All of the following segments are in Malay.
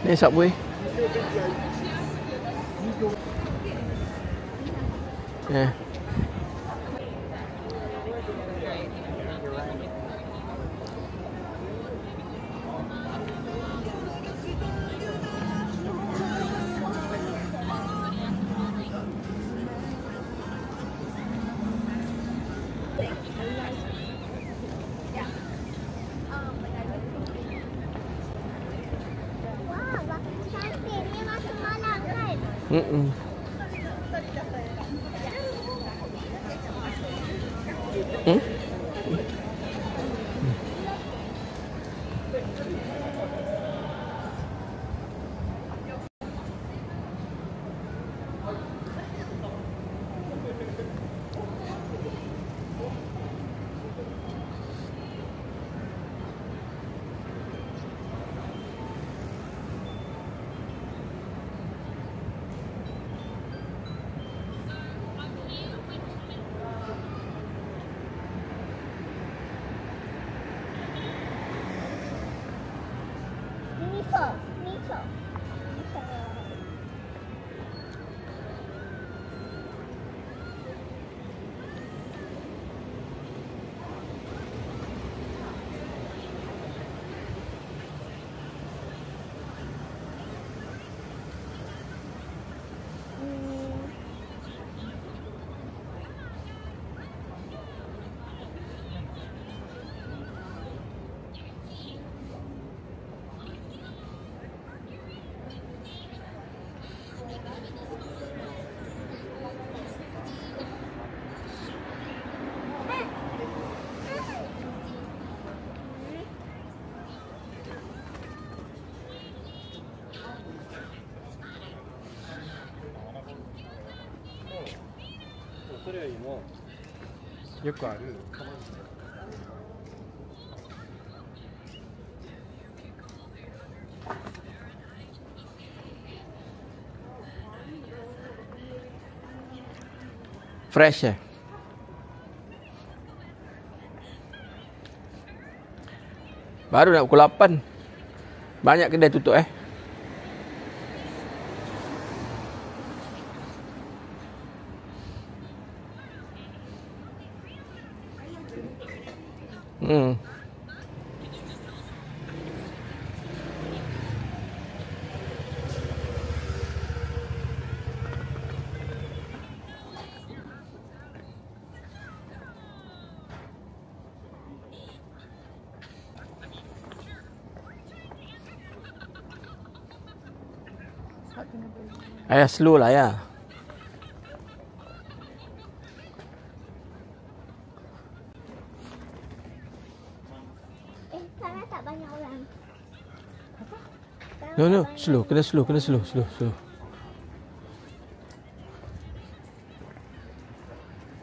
Ni Subway. Yeah. Hmm. Fresh eh? Baru nak pukul 8. Banyak kedai tutup eh. Ayah slow lah ya. Sana tak banyak orang. No, slow, kena slow.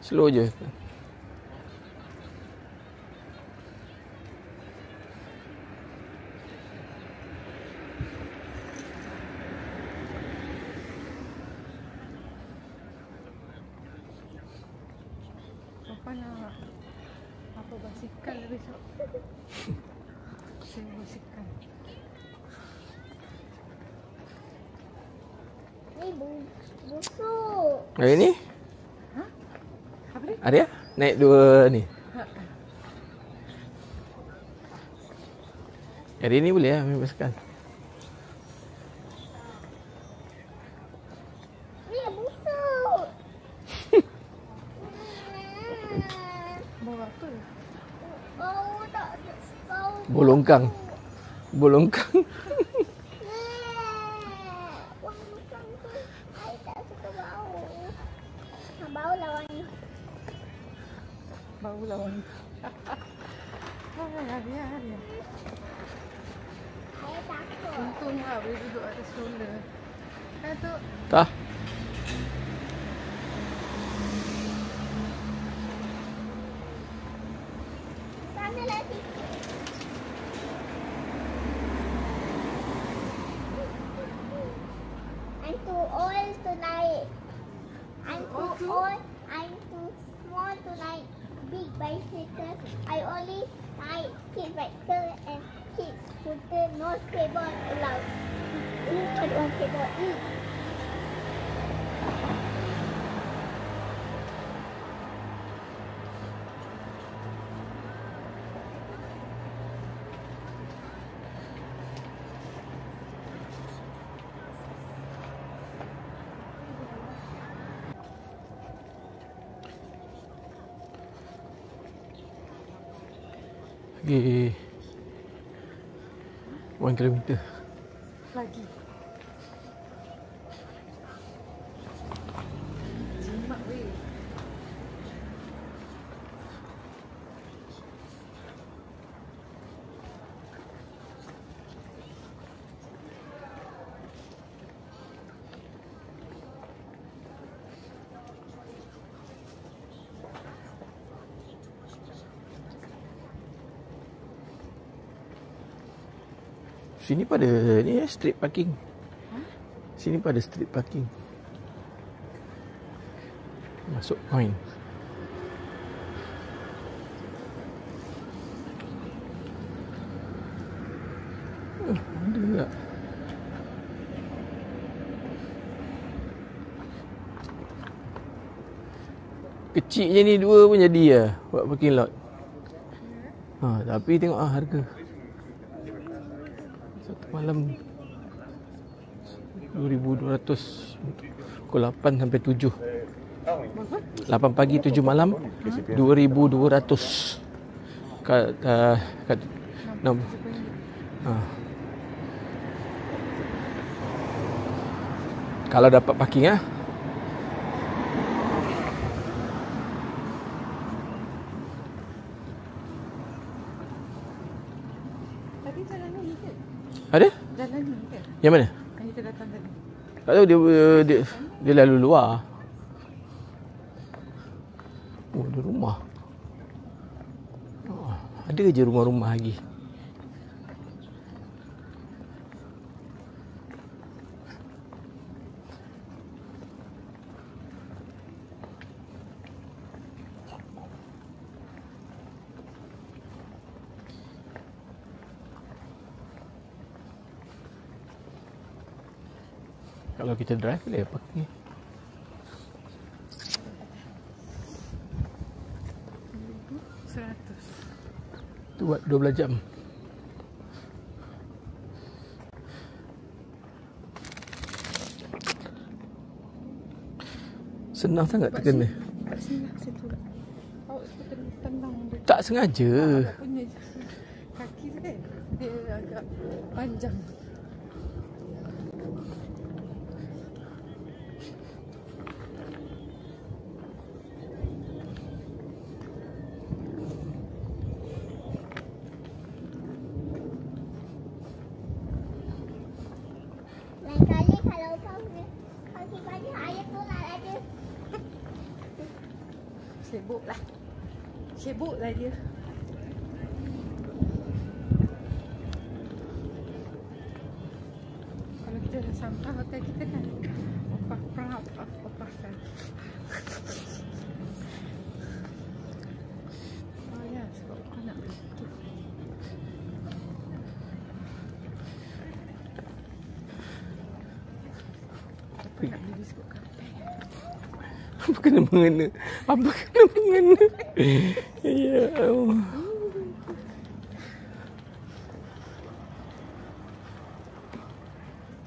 Slow je. Papa nak apa basikal besok? Saya basikal. Ni busuk. Hari ni? Ha? Apa ni? Arya naik 2 ni. Hari ni boleh lah main basikal. Ni busuk. Bawa apa? Bau tak bau. Bolongkang. Wah, bukan tu. Saya tak suka bau. Bau lawan. Bau lawan. Arya. Saya takut. Untung lah boleh duduk atas stroller. Kan tu? Tah. Sana lagi. I'm too old to like. I'm too old. I'm too small to like big bicycle. I only like kid bicycle and kid scooter. No cable allowed. cannot eat. Lagi 1 kilometer. Lagi. Jimat weh. Sini pada ni street parking. Sini pada street parking. Masuk point. Ada juga. Kecil je ni dua pun jadi lah buat parking lot. Tapi tengok harga. Satu malam 2,200 pukul 8 sampai 7. 8 pagi 7 malam 2,200 kat kalau dapat parking Tadi jalan lagi ke? Ada? Jalan ni ke? Yang mana? Yang kita datang tadi. Tak tahu dia lalu luar. Oh, ada rumah. Ada je rumah-rumah lagi. Kalau kita drive boleh parking. Tu buat 12 jam. Senang sangat terkena. Kat sini lah situ. Awak suka tendang dia. Tak sengaja. Tak punya kaki tu kan. Dia agak panjang. Lain kali kalau kau kaki banyak, ayah tolak ada. Sibuk lah. Sibuk lah dia. Kalau kita dah sampai hotel kita kan. Opah proud of Opah San. Oh ya, sebab aku nak beli tu. Aku nak beli biskut kapel. Apa kena mengena? Apa kena mengena? Ya Allah.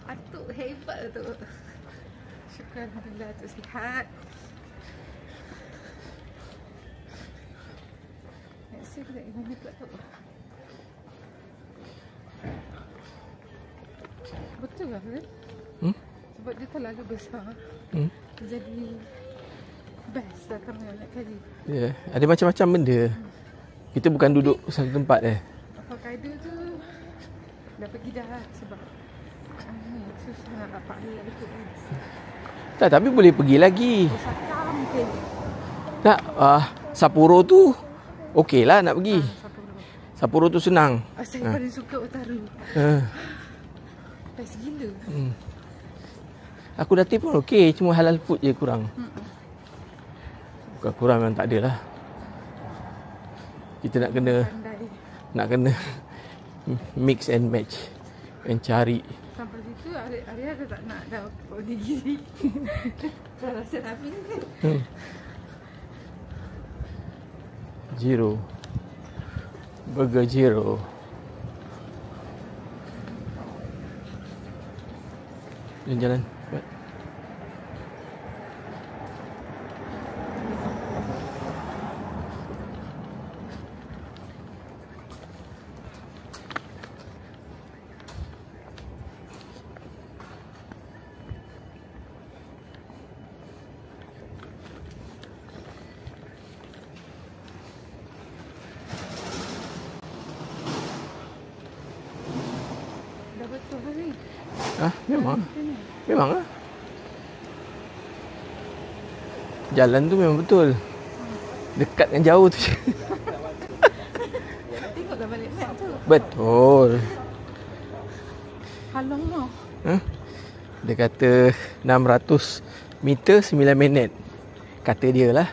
Atuk hebat tu. Syukur Alhamdulillah Atuk sihat. Nak save kat mana pula tu? Betul lah kan? Sebab dia terlalu besar. Jadi best datang banyak kali. Ya, ada macam-macam benda. Kita bukan duduk satu tempat Avocado tu dah pergi dah sebab ni susah nak dapat air ikut ni. Tak, tapi boleh pergi lagi. Osaka mungkin. Tak, Sapporo tu okey lah nak pergi. Sapporo tu senang. Saya paling suka Otaru. Best gila. Aku Datif pun okey, cuma halal food je kurang. Bukan kurang, memang tak ada lah. Kita nak kena mix and match and cari. Sampai situ Arya dah tak nak dah gigi. Dah rasa habis kan. Zero. Burger Zero. Jalan-jalan. Cepat. Dah betul hari. Memang. Memang lah. Jalan tu memang betul. Dekat dengan jauh tu je. Tengok dah balik map tu. Betul. Halong mau. Dia kata 600 meter 9 minit. Kata dia lah.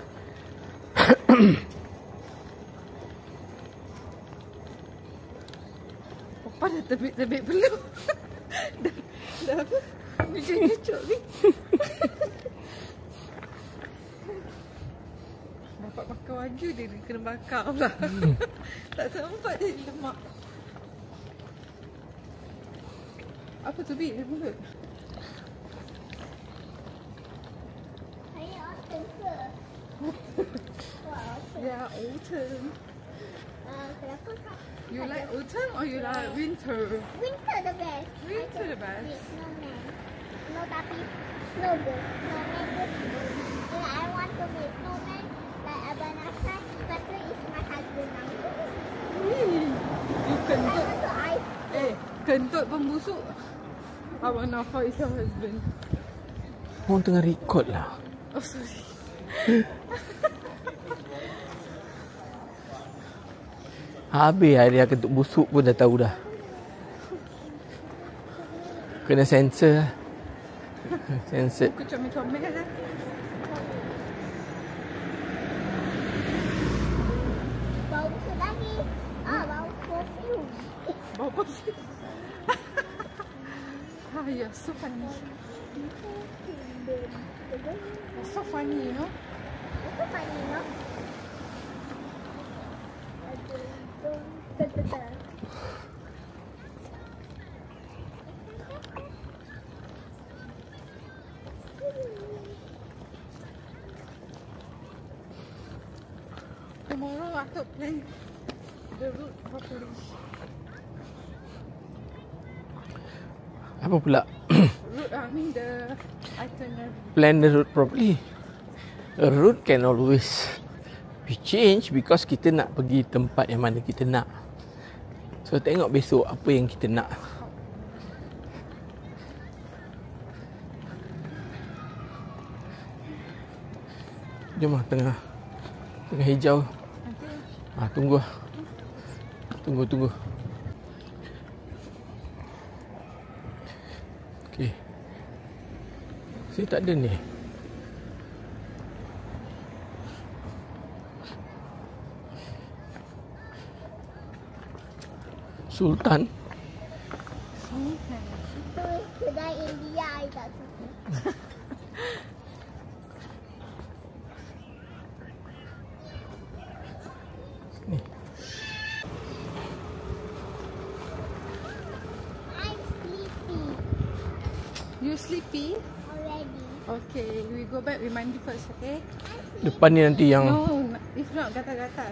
Papa dah terbit-terbit belum. dah apa? Nyucuk ni. Dapat makan wagyu dia kena bakar pula. Tak sempat dia lemak. Apa tu Bi? Dia mulut. Saya autumn ke? Ya, autumn. Kenapa kak? You like autumn or you like winter? Winter the best. Winter the best. With snowman. Snow tapi snow good. Snowman good. And I want to be snowman like Abang Nasai. But is my husband now. You I kentut. want to ice. Kentut pembusuk. Abang Nafa is your husband. Orang tengah record lah. Oh, sorry. Habis Arya kentut busuk pun dah tahu dah. Kena sensor lah. Sensor. Aku comel-comel lah. Bau tu lagi. Bau perfume. Bau pasir. You're so funny. You're so funny, you know. Itu funny, no? Tomorrow I could plan the route properly. Apa pula? Route, I mean the itinerary. Plan the route properly. A route can always be changed because kita nak pergi tempat yang mana kita nak. So tengok besok apa yang kita nak. Jom lah tengah hijau. Tunggu. Tunggu. Okey. Sini tak ada ni. Sultan. Itu kedai India I tak suka. Ni. I'm sleepy You sleepy? already. Okay, we go back. We mandi first, okay? Depan ni nanti yang No, if not gatal-gatal.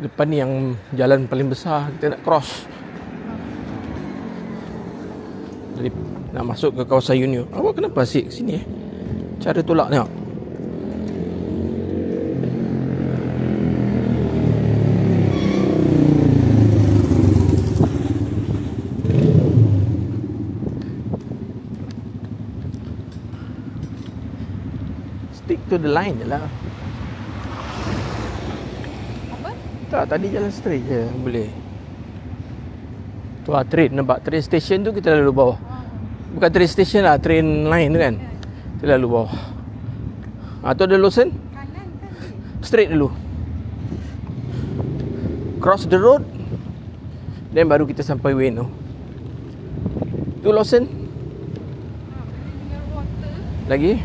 depan ni yang jalan paling besar kita nak cross. Jadi nak masuk ke kawasan Unio. Awak kenapa asyik ke sini Cara tolak tengok. Stick to the line je lah. Apa? Tak, tadi jalan straight je boleh. Tu lah train, nampak train station tu kita lalu bawah. Bukan train station lah, train line tu kan. Kita lalu bawah. Tu ada Lawson. Kanan kan ni? Straight dulu. Cross the road. Then baru kita sampai Ueno. Tu Lawson. Lagi?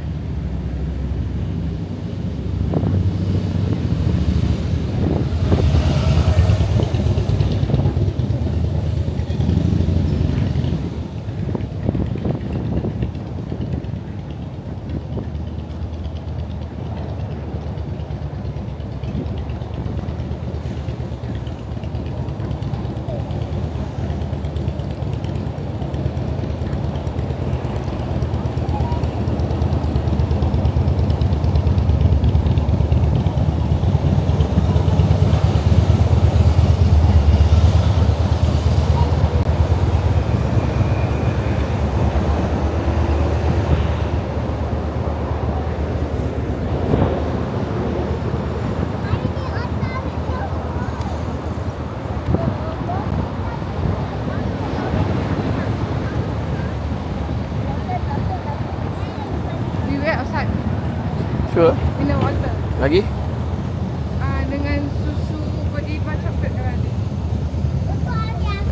We wait outside Sure. in the water. Lagi? Dengan susu Godiva chocolate kalau ada. Untuk hari apa?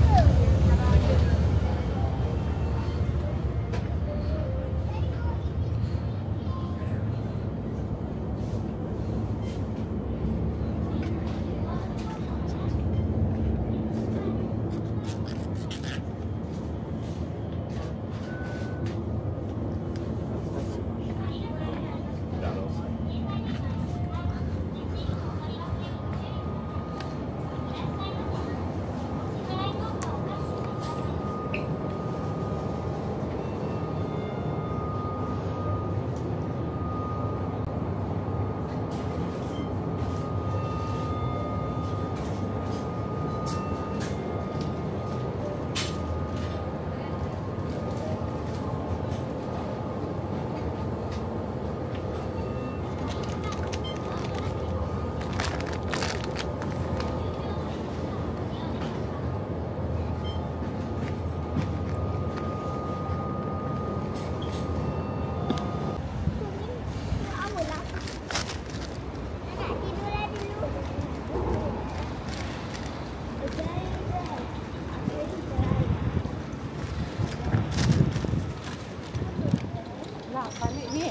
Lah, balik ni.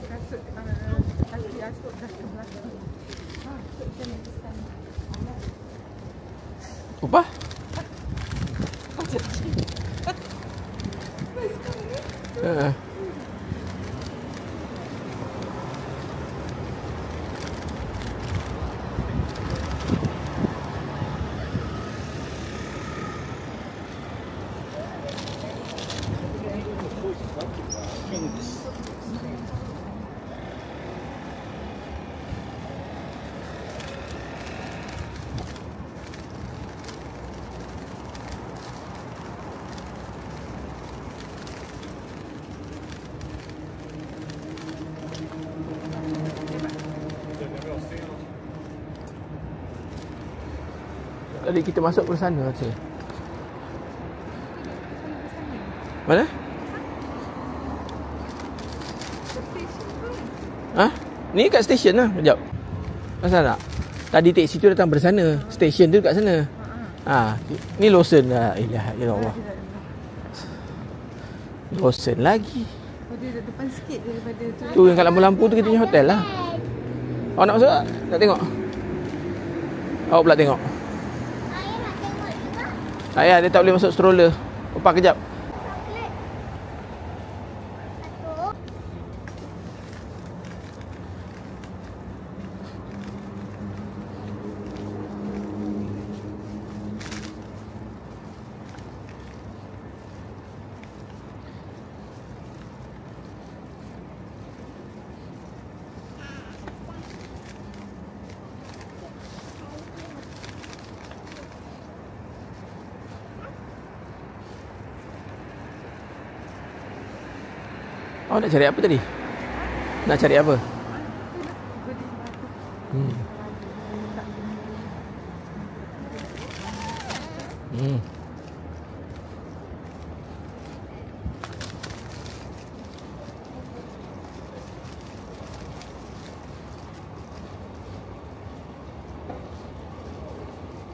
Kasut kaki asuk dah ke belakang. Asuk macam ni ke sana. Upah? Uh. Tadi kita masuk ke sana je. Mana? Ha? Ni kat stesen lah. Sekejap. Pasal tak? Tadi teksi tu datang dari sana. Stesen tu kat sana. Ha, ni Lawson lah. Ya Allah. Lawson lagi. Oh, dia depan sikit daripada tu. Tu yang kat lampu-lampu tu kita punya hotel lah. Awak nak masuk tak? Nak tengok? Awak pula tengok. Saya nak tengok juga. Ayah dia tak boleh masuk stroller. Upah kejap. Coklat. Satu. Awak nak cari apa tadi? Nak cari apa? Hmm. Hmm.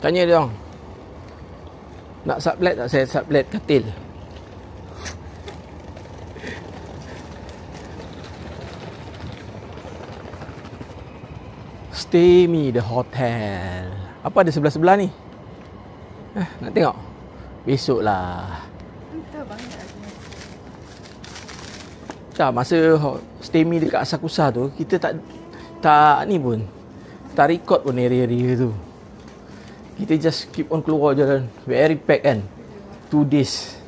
Tanya dia orang. Nak sublet tak? Saya sublet katil. Stay Me The Hotel. Apa ada sebelah-sebelah ni? Nak tengok? Besok lah. Entah banyak lagi. Tak, masa Stay Me dekat Asakusa tu, kita tak ni pun. Tak record pun area-area tu. Kita just keep on keluar jalan. Very packed kan. 2 days.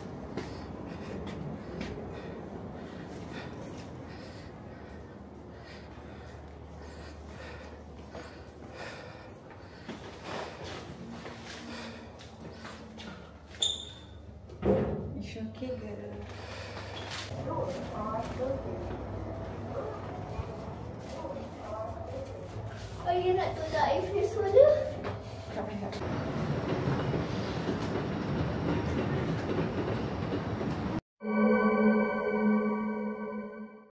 You okay girl? Oh, you nak tolak air face water? Tak payah.